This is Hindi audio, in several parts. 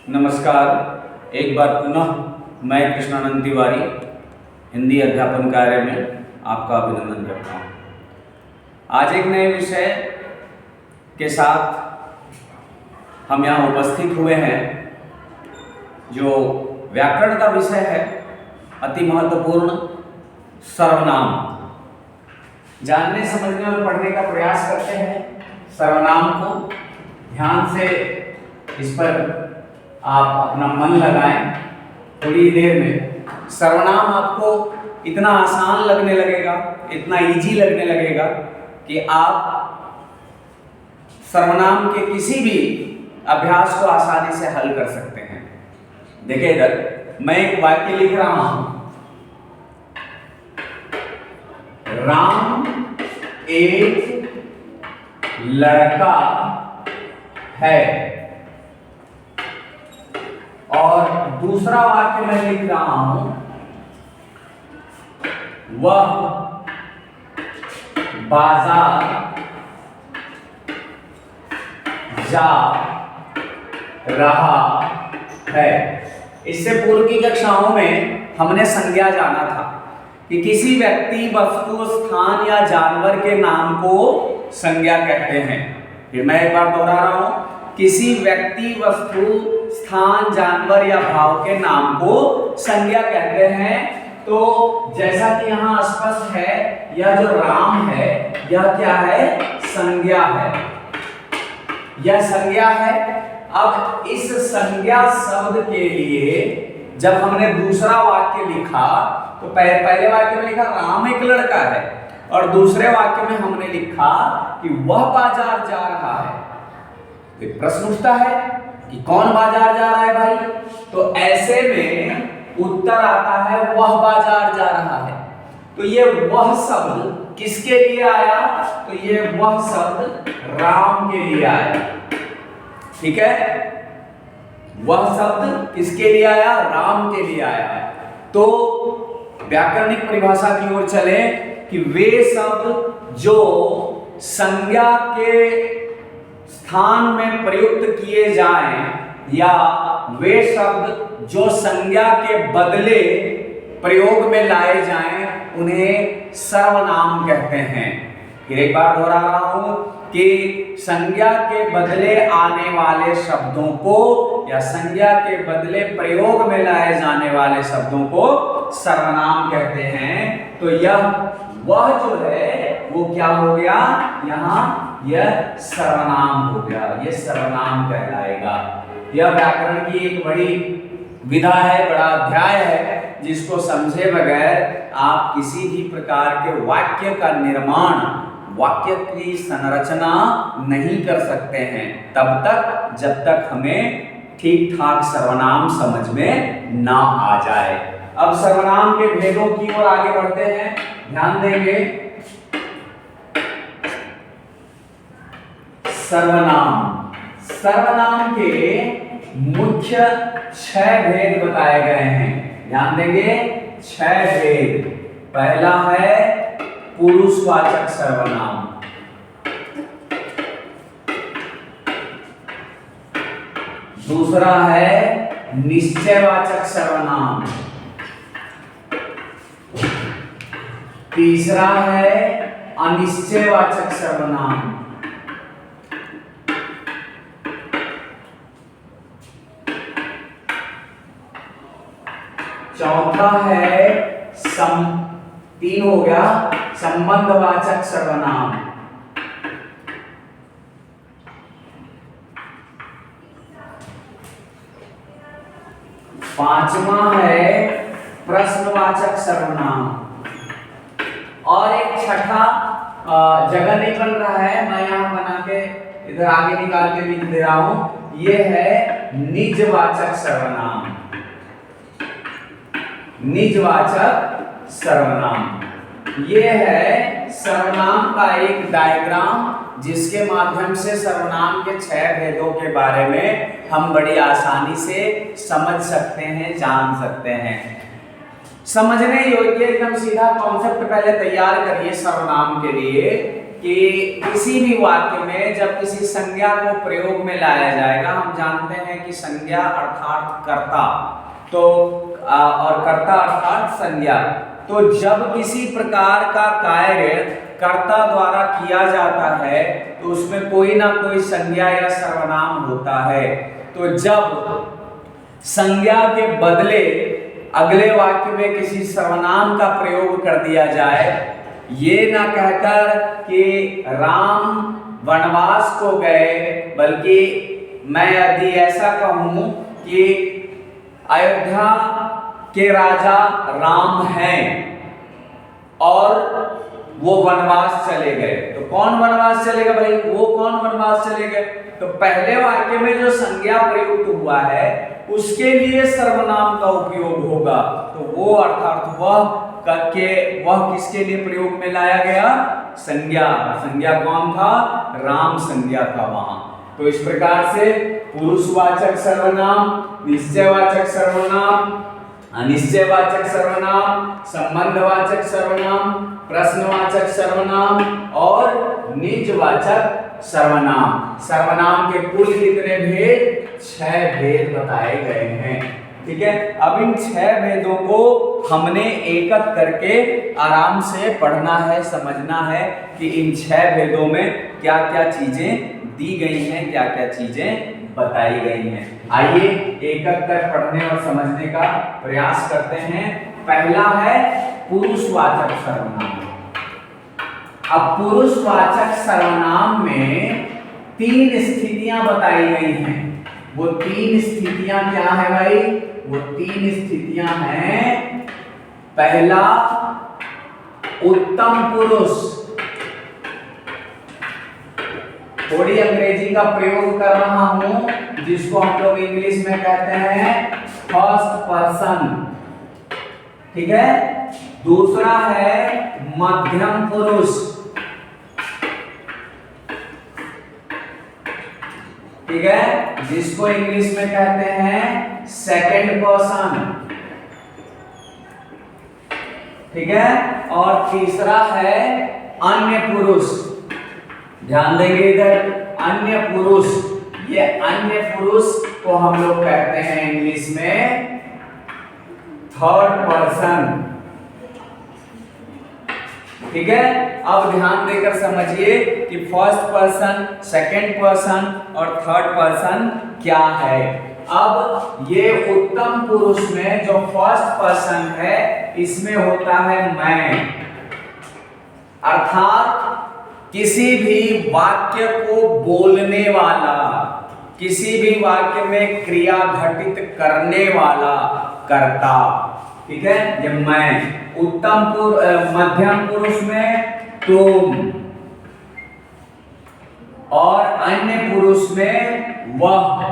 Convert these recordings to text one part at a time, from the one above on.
नमस्कार। एक बार पुनः मैं कृष्णानंद तिवारी हिंदी अध्यापन कार्य में आपका अभिनंदन करता हूँ। आज एक नए विषय के साथ हम यहाँ उपस्थित हुए हैं जो व्याकरण का विषय है, अति महत्वपूर्ण सर्वनाम। जानने समझने और पढ़ने का प्रयास करते हैं सर्वनाम को। ध्यान से इस पर आप अपना मन लगाएं। थोड़ी देर में सर्वनाम आपको इतना आसान लगने लगेगा, इतना इजी लगने लगेगा कि आप सर्वनाम के किसी भी अभ्यास को आसानी से हल कर सकते हैं। देखिए इधर मैं एक वाक्य लिख रहा हूं। राम एक लड़का है, और दूसरा वाक्य मैं लिख रहा हूं, वह बाजार जा रहा है। इससे पूर्व की कक्षाओं में हमने संज्ञा जाना था कि किसी व्यक्ति, वस्तु, स्थान या जानवर के नाम को संज्ञा कहते हैं। फिर मैं एक बार दोहरा रहा हूं, किसी व्यक्ति, वस्तु, स्थान, जानवर या भाव के नाम को संज्ञा कहते हैं। तो जैसा कि यहां स्पष्ट है, यह जो राम है यह क्या है? संज्ञा है। यह संज्ञा है। अब इस संज्ञा शब्द के लिए जब हमने दूसरा वाक्य लिखा तो पहले वाक्य में लिखा राम एक लड़का है, और दूसरे वाक्य में हमने लिखा कि वह बाजार जा रहा है। तो प्रश्न उठता है कि कौन बाजार जा रहा है भाई? तो ऐसे में उत्तर आता है वह बाजार जा रहा है। तो ये वह शब्द किसके लिए आया? तो ये वह शब्द राम के लिए आया। ठीक है, वह शब्द किसके लिए आया? राम के लिए आया। तो व्याकरणिक परिभाषा की ओर चले कि वे शब्द जो संज्ञा के स्थान में प्रयुक्त किए जाएं, या वे शब्द जो संज्ञा के बदले प्रयोग में लाए जाएं, उन्हें सर्वनाम कहते हैं। फिर एक बार दोहरा रहा हूं कि संज्ञा के बदले आने वाले शब्दों को या संज्ञा के बदले प्रयोग में लाए जाने वाले शब्दों को सर्वनाम कहते हैं। तो यह वह जो है वो क्या हो गया? यहाँ यह सर्वनाम हो गया, यह सर्वनाम कहलाएगा। यह व्याकरण की एक बड़ी विधा है, बड़ा अध्याय है, जिसको समझे बगैर आप किसी भी प्रकार के वाक्य का निर्माण, वाक्य की संरचना नहीं कर सकते हैं तब तक जब तक हमें ठीक ठाक सर्वनाम समझ में ना आ जाए। अब सर्वनाम के भेदों की ओर आगे बढ़ते हैं। ध्यान देंगे, सर्वनाम के मुख्य 6 भेद बताए गए हैं। ध्यान देंगे, 6 भेद। पहला है पुरुषवाचक सर्वनाम, दूसरा है निश्चयवाचक सर्वनाम, तीसरा है अनिश्चयवाचक सर्वनाम, चौथा है 3 हो गया संबंधवाचक सर्वनाम, पांचवा है प्रश्नवाचक सर्वनाम, और एक छठा जगह नहीं बन रहा है, मैं यहां बना के इधर आगे निकाल के लिख दे रहा हूं, यह है निजवाचक सर्वनाम। निजवाचक सर्वनाम ये है सर्वनाम का एक डायग्राम, जिसके माध्यम से सर्वनाम के 6 भेदों के बारे में हम बड़ी आसानी से समझ सकते हैं, जान सकते हैं। समझने योग्य एकदम सीधा कॉन्सेप्ट पहले तैयार करिए सर्वनाम के लिए कि किसी भी वाक्य में जब किसी संज्ञा को प्रयोग में लाया जाएगा, हम जानते हैं कि संज्ञा अर्थात कर्ता, तो और कर्ता अर्थात संज्ञा, तो जब किसी प्रकार का कार्य कर्ता द्वारा किया जाता है तो उसमें कोई ना कोई संज्ञा या सर्वनाम होता है। तो जब संज्ञा के बदले अगले वाक्य में किसी सर्वनाम का प्रयोग कर दिया जाए, ये ना कहकर कि राम वनवास को गए, बल्कि मैं यदि ऐसा कहूं कि अयोध्या के राजा राम हैं और वो वनवास चले गए, तो कौन वनवास चलेगा भाई? वो कौन वनवास चले गए? तो पहले वाक्य में जो संज्ञा प्रयुक्त हुआ है उसके लिए सर्वनाम का उपयोग होगा, तो वो अर्थात वह किसके लिए प्रयोग में लाया गया? संज्ञा। संज्ञा कौन था? राम संज्ञा था वहां। तो इस प्रकार से पुरुषवाचक सर्वनाम, निश्चयवाचक सर्वनाम, अनिश्चयवाचक सर्वनाम, संबंधवाचक सर्वनाम, प्रश्नवाचक सर्वनाम और निजवाचक सर्वनाम। सर्वनाम के कुल कितने भेद? 6 भेद बताए गए हैं। ठीक है, अब इन 6 भेदों को हमने एक एक करके आराम से पढ़ना है, समझना है कि इन 6 भेदों में क्या क्या चीजें दी गई हैं, क्या क्या चीजें बताई गई हैं। आइए एक एक कर पढ़ने और समझने का प्रयास करते हैं। पहला है पुरुषवाचक सर्वनाम। अब पुरुषवाचक सर्वनाम में 3 स्थितियां बताई गई हैं। वो 3 स्थितियां क्या है भाई? वो 3 स्थितियां हैं। पहला उत्तम पुरुष, थोड़ी अंग्रेजी का प्रयोग कर रहा हूं जिसको हम लोग इंग्लिश में कहते हैं फर्स्ट पर्सन। ठीक है। दूसरा है मध्यम पुरुष। ठीक है, जिसको इंग्लिश में कहते हैं सेकंड पर्सन। ठीक है, और तीसरा है अन्य पुरुष। ध्यान देंगे इधर, अन्य पुरुष। ये अन्य पुरुष को हम लोग कहते हैं इंग्लिश में थर्ड पर्सन। ठीक है, अब ध्यान देकर समझिए कि फर्स्ट पर्सन, सेकंड पर्सन और थर्ड पर्सन क्या है। अब ये उत्तम पुरुष में जो फर्स्ट पर्सन है इसमें होता है मैं, अर्थात किसी भी वाक्य को बोलने वाला, किसी भी वाक्य में क्रिया घटित करने वाला कर्ता। ठीक है, ये मैं। मध्यम पुरुष में तुम और अन्य पुरुष में वह।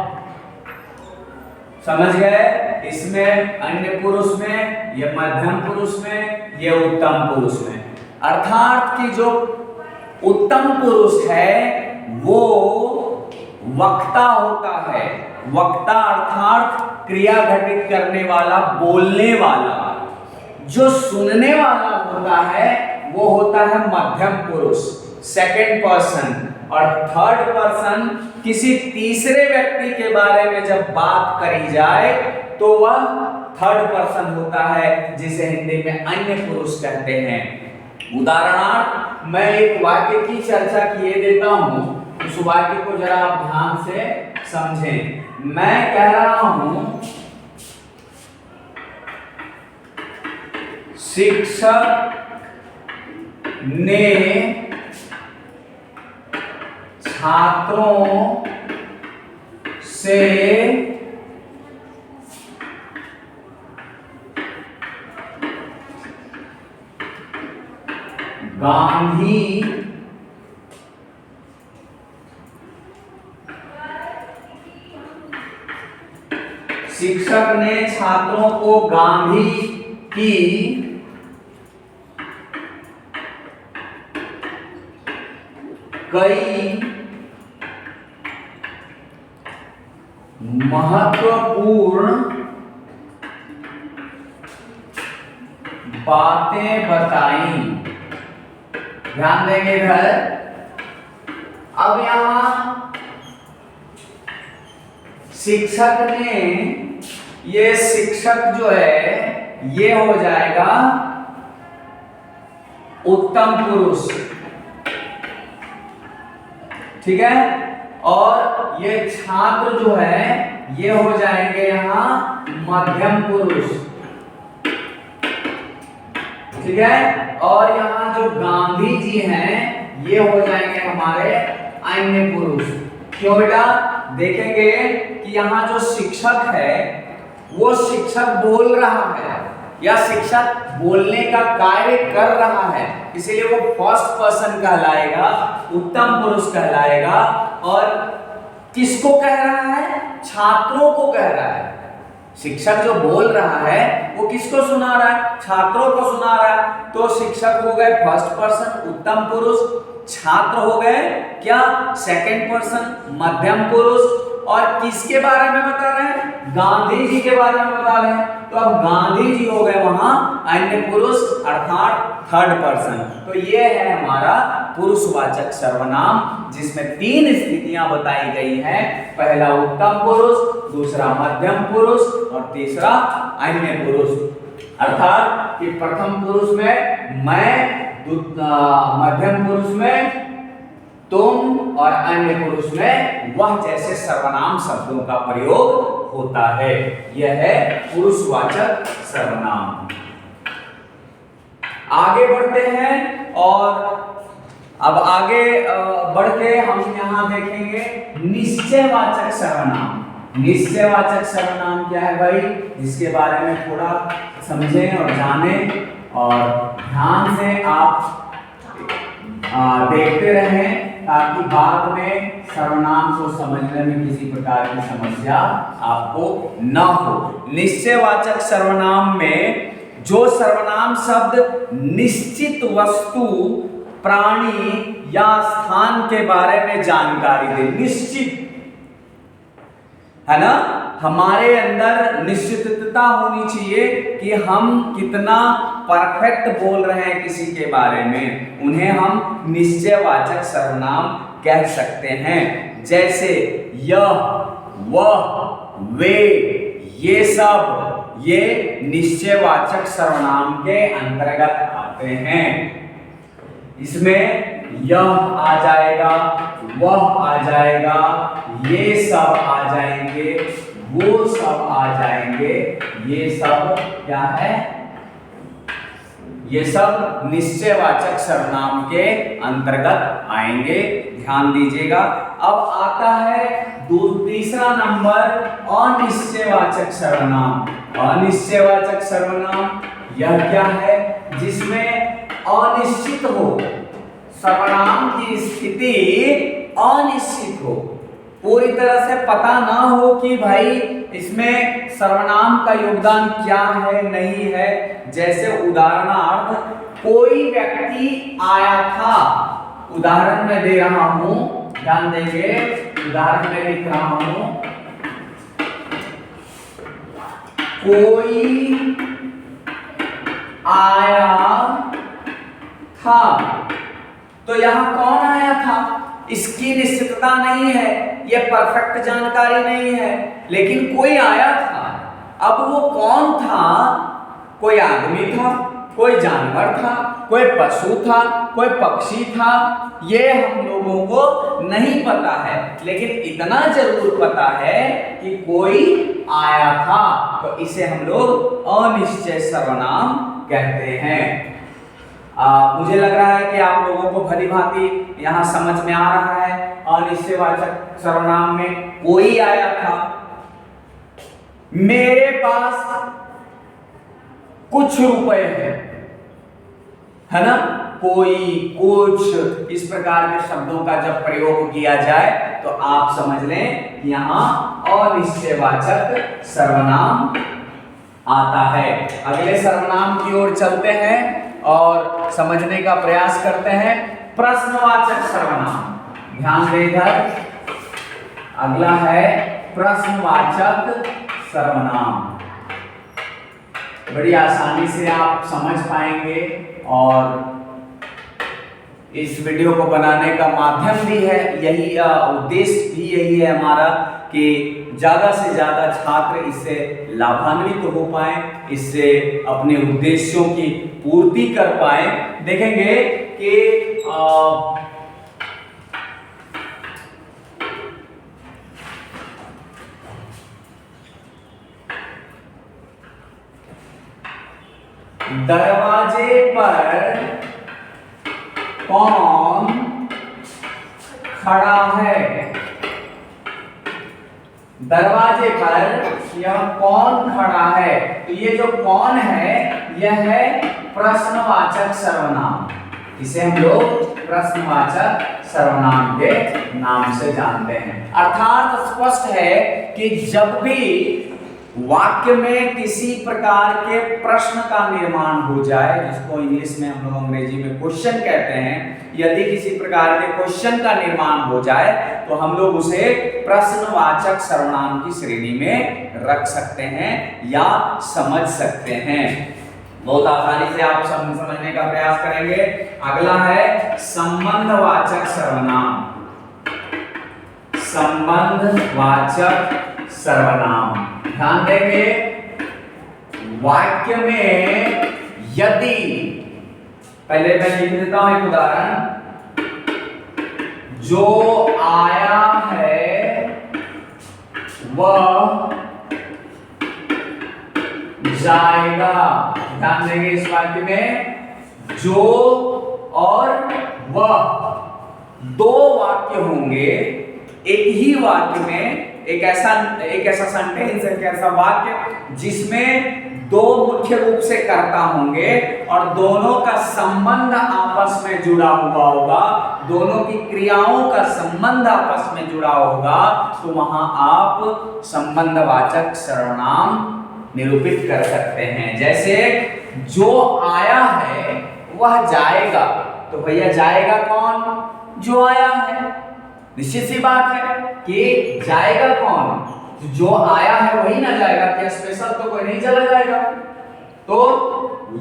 समझ गए? इसमें अन्य पुरुष में, ये मध्यम पुरुष में, ये उत्तम पुरुष में। अर्थात कि जो उत्तम पुरुष है वो वक्ता होता है। वक्ता अर्थात क्रिया घटित करने वाला, बोलने वाला। जो सुनने वाला होता है वो होता है मध्यम पुरुष, सेकंड पर्सन। और थर्ड पर्सन किसी तीसरे व्यक्ति के बारे में जब बात करी जाए तो वह थर्ड पर्सन होता है, जिसे हिंदी में अन्य पुरुष कहते हैं। उदाहरणार्थ मैं एक वाक्य की चर्चा किए देता हूं, उस वाक्य को जरा आप ध्यान से समझें। मैं कह रहा हूं शिक्षक ने छात्रों से गांधी शिक्षक ने छात्रों को गांधी की कई महत्वपूर्ण बातें बताई। ध्यान देंगे इधर, अब यहां शिक्षक ने, ये शिक्षक जो है ये हो जाएगा उत्तम पुरुष, ठीक है। और ये छात्र जो है ये हो जाएंगे यहां मध्यम पुरुष, ठीक है। और यहाँ जो गांधी जी हैं ये हो जाएंगे हमारे अन्य पुरुष। क्यों बेटा? देखेंगे कि यहाँ जो शिक्षक है वो शिक्षक बोल रहा है या शिक्षक बोलने का कार्य कर रहा है, इसीलिए वो फर्स्ट पर्सन कहलाएगा, उत्तम पुरुष कहलाएगा। और किसको कह रहा है? छात्रों को कह रहा है। शिक्षक जो बोल रहा है वो किसको सुना रहा है? छात्रों को सुना रहा है। तो शिक्षक हो गए फर्स्ट पर्सन उत्तम पुरुष, छात्र हो गए क्या? सेकंड पर्सन मध्यम पुरुष। और किसके बारे में बता रहे हैं? गांधी जी के बारे में बता रहे हैं। तो अब गांधी जी हो गए वहां अन्य पुरुष अर्थात थर्ड पर्सन। तो ये है हमारा पुरुषवाचक सर्वनाम, जिसमें 3 स्थितियां बताई गई हैं। पहला उत्तम पुरुष, दूसरा मध्यम पुरुष और तीसरा अन्य पुरुष। अर्थात कि प्रथम पुरुष में मैं, मध्यम पुरुष में तुम और अन्य पुरुष में वह जैसे सर्वनाम शब्दों का प्रयोग होता है। यह है पुरुषवाचक सर्वनाम। आगे बढ़ते हैं और अब आगे बढ़ के हम यहाँ देखेंगे निश्चयवाचक सर्वनाम। निश्चयवाचक सर्वनाम क्या है भाई? जिसके बारे में थोड़ा समझें और जानें और ध्यान से आप देखते रहें, ताकि बाद में सर्वनाम को समझने में किसी प्रकार की समस्या आपको न हो। निश्चयवाचक सर्वनाम में जो सर्वनाम शब्द निश्चित वस्तु, प्राणी या स्थान के बारे में जानकारी दे, निश्चित है ना, हमारे अंदर निश्चितता होनी चाहिए कि हम कितना परफेक्ट बोल रहे हैं किसी के बारे में, उन्हें हम निश्चयवाचक सर्वनाम कह सकते हैं। जैसे यह, वह, वे, ये सब, ये निश्चयवाचक सर्वनाम के अंतर्गत आते हैं। इसमें यह आ जाएगा, वह आ जाएगा, ये सब आ जाएंगे, वो सब आ जाएंगे। ये सब क्या है? ये सब निश्चयवाचक सर्वनाम के अंतर्गत आएंगे, ध्यान दीजिएगा। अब आता है तीसरा नंबर अनिश्चयवाचक सर्वनाम। अनिश्चयवाचक सर्वनाम यह क्या है? जिसमें अनिश्चित हो, सर्वनाम की स्थिति अनिश्चित हो, पूरी तरह से पता ना हो कि भाई इसमें सर्वनाम का योगदान क्या है नहीं है। जैसे उदाहरणार्थ कोई व्यक्ति आया था, उदाहरण मैं दे रहा हूं, ध्यान देंगे, उदाहरण में लिख रहा हूं, कोई आया था। तो यहां कौन आया था? इसकी निश्चितता नहीं है, यह परफेक्ट जानकारी नहीं है, लेकिन कोई आया था। अब वो कौन था? कोई आदमी था, कोई जानवर था, कोई पशु था, कोई पक्षी था, ये हम लोगों को नहीं पता है, लेकिन इतना जरूर पता है कि कोई आया था। तो इसे हम लोग अनिश्चय सर्वनाम कहते हैं। मुझे लग रहा है कि आप लोगों को भली भांति यहाँ समझ में आ रहा है। अनिश्चयवाचक सर्वनाम में कोई आया था, मेरे पास कुछ रुपए है ना, कोई, कुछ, इस प्रकार के शब्दों का जब प्रयोग किया जाए तो आप समझ लें यहाँ अनिश्चयवाचक सर्वनाम आता है। अगले सर्वनाम की ओर चलते हैं और समझने का प्रयास करते हैं। प्रश्नवाचक सर्वनाम, ध्यान दें इधर, अगला है प्रश्नवाचक सर्वनाम। बड़ी आसानी से आप समझ पाएंगे और इस वीडियो को बनाने का माध्यम भी है, यही उद्देश्य भी यही है हमारा कि ज़्यादा से ज़्यादा छात्र इससे लाभान्वित हो पाए, इससे अपने उद्देश्यों की पूर्ति कर पाए। देखेंगे कि दरवाजे पर कौन खड़ा है, दरवाजे पर यह कौन खड़ा है। तो ये जो कौन है यह है प्रश्नवाचक सर्वनाम, इसे हम लोग प्रश्नवाचक सर्वनाम के नाम से जानते हैं। अर्थात स्पष्ट है कि जब भी वाक्य में किसी प्रकार के प्रश्न का निर्माण हो जाए, जिसको इंग्लिश में हम लोग अंग्रेजी में क्वेश्चन कहते हैं, यदि किसी प्रकार के क्वेश्चन का निर्माण हो जाए तो हम लोग उसे प्रश्नवाचक सर्वनाम की श्रेणी में रख सकते हैं या समझ सकते हैं। बहुत आसानी से आप समझने का प्रयास करेंगे। अगला है संबंधवाचक सर्वनाम, संबंधवाचक सर्वनाम। ध्यान देंगे, वाक्य में यदि, पहले मैं लिख देता हूं एक उदाहरण, जो आया है वह जाएगा। ध्यान देंगे इस वाक्य में जो और वह दो वाक्य होंगे। एक ही वाक्य में एक ऐसा सेंटेंस, एक ऐसा वाक्य जिसमें दो मुख्य रूप से कर्ता होंगे और दोनों का संबंध आपस में जुड़ा हुआ होगा, दोनों की क्रियाओं का संबंध आपस में जुड़ा होगा, तो वहां आप संबंधवाचक सर्वनाम निरूपित कर सकते हैं। जैसे जो आया है वह जाएगा, तो भैया जाएगा कौन? जो आया है। निश्चित सी बात है कि जाएगा कौन? जो आया है वही ना जाएगा, क्या स्पेशल तो कोई नहीं चला जाएगा। तो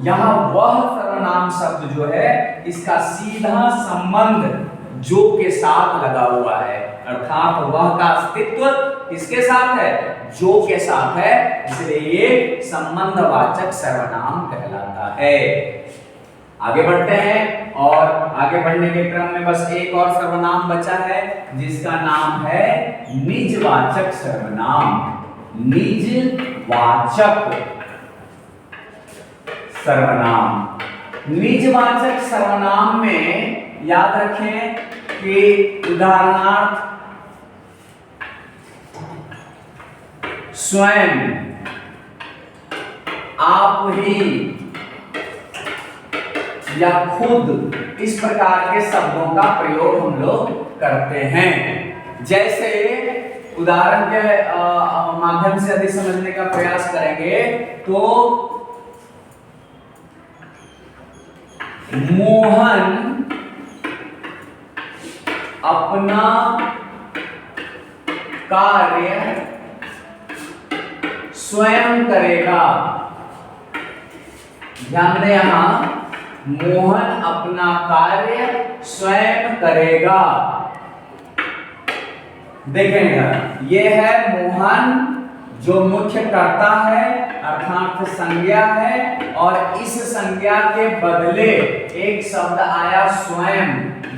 यहां वह सर्वनाम शब्द जो है इसका सीधा संबंध जो के साथ लगा हुआ है, अर्थात वह का अस्तित्व किसके साथ है? जो के साथ है, इसलिए ये संबंधवाचक सर्वनाम कहलाता है। आगे बढ़ते हैं और आगे बढ़ने के क्रम में बस एक और सर्वनाम बचा है जिसका नाम है निजवाचक सर्वनाम। निजवाचक सर्वनाम। निजवाचक सर्वनाम में याद रखें कि उदाहरणार्थ स्वयं, आप ही या खुद, इस प्रकार के शब्दों का प्रयोग हम लोग करते हैं। जैसे उदाहरण के माध्यम से यदि समझने का प्रयास करेंगे तो मोहन अपना कार्य स्वयं करेगा। ध्यान दें, यहां मोहन अपना कार्य स्वयं करेगा। देखेंगे ये है मोहन जो मुख्य कर्ता है अर्थात संज्ञा है, और इस संज्ञा के बदले एक शब्द आया स्वयं।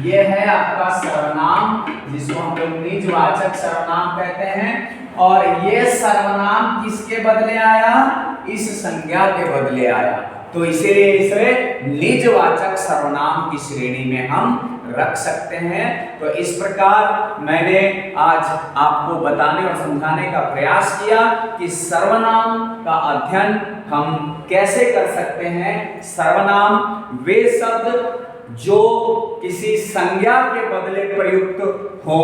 ये है आपका सर्वनाम जिसको हम लोग निजवाचक सर्वनाम कहते हैं। और ये सर्वनाम किसके बदले आया? इस संज्ञा के बदले आया, तो इसीलिए इसे निजवाचक सर्वनाम की श्रेणी में हम रख सकते हैं। तो इस प्रकार मैंने आज आपको बताने और समझाने का प्रयास किया कि सर्वनाम का अध्ययन हम कैसे कर सकते हैं। सर्वनाम वे शब्द जो किसी संज्ञा के बदले प्रयुक्त हो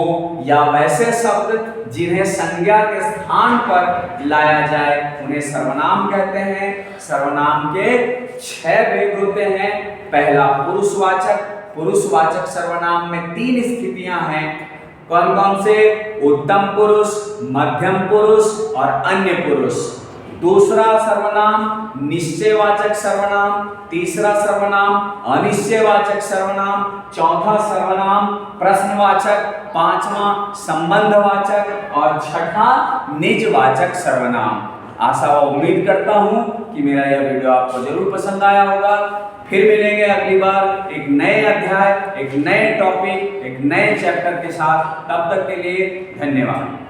या वैसे शब्द जिन्हें संज्ञा के स्थान पर लाया जाए उन्हें सर्वनाम कहते हैं। सर्वनाम के 6 भेद होते हैं। पहला पुरुषवाचक। पुरुषवाचक सर्वनाम में 3 स्थितियां हैं। कौन कौन से? उत्तम पुरुष, मध्यम पुरुष और अन्य पुरुष। दूसरा सर्वनाम निश्चयवाचक सर्वनाम, तीसरा सर्वनाम अनिश्चयवाचक सर्वनाम, चौथा सर्वनाम प्रश्नवाचक, पांचवा संबंधवाचक और छठा निजवाचक सर्वनाम। आशा व उम्मीद करता हूं कि मेरा यह वीडियो आपको जरूर पसंद आया होगा। फिर मिलेंगे अगली बार एक नए अध्याय, एक नए टॉपिक, एक नए चैप्टर के साथ। तब तक के लिए धन्यवाद।